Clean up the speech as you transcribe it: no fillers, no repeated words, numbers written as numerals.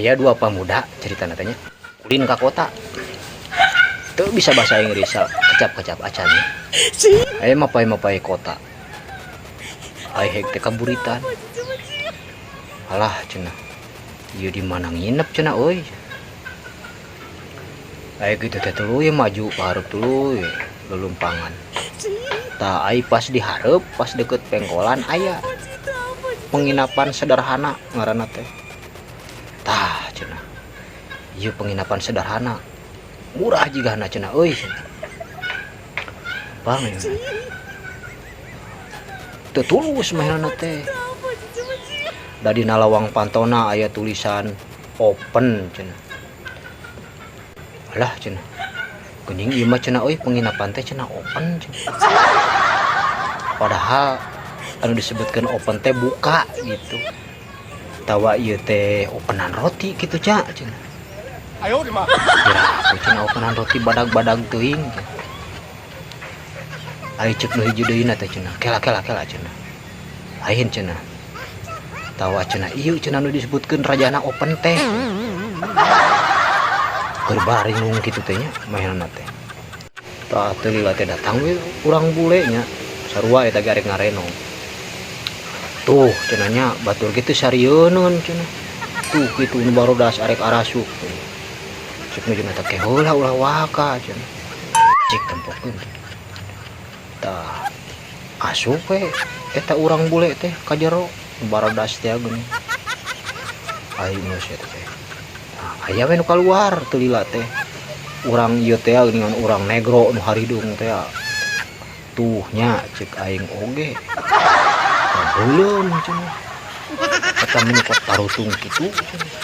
Ya dua pemuda cerita natanya ulin ke kota tuh bisa bahasa Inggris kecap-kecap acan ayo mapai kota ayo hek teh kaburitan alah cenah ieu di mana nginep cenah euy ayo gitu teh tuluy maju hareup tuluy lelumpangan tah ai pas dihareup pas deket pengkolan aya penginapan sederhana ngaranna teh tah cenah ieu penginapan sederhana murah jigana cenah euy bang teu tulus mainana teh da dina lawang pantona aya tulisan open cenah alah cenah geuning ieu mah cenah euy penginapan teh cenah open cenah padahal anu disebutkeun open teh buka gitu tawa ieu teh openan roti kitu cenah ayo di mah kira aku cenah openan roti badag-badag teuing ai ceuk nu hiji deui na teh cenah kela cenah lain cenah tawa cenah ieu cenah nu disebutkeun rajana open teh keur baringung kitu teh nya mainana teh tah teu lila teh datang we urang bule nya sarua eta garek ngarenong tuh cenahnya batur kitu sarieun cenah tuh kitu nu barodas arek arasuk cek nu cenah teh heula ulah waka cenah cek tempotkeun tah asup we eta urang bule teh ka jero barodas teh geuning aing geus eta teh aya we nu kaluar teu lila teh urang ieu teh geuningan urang negro nu haridung teh tuh nya cek aing oge belum cenah eta menikot tarutung kitu cenah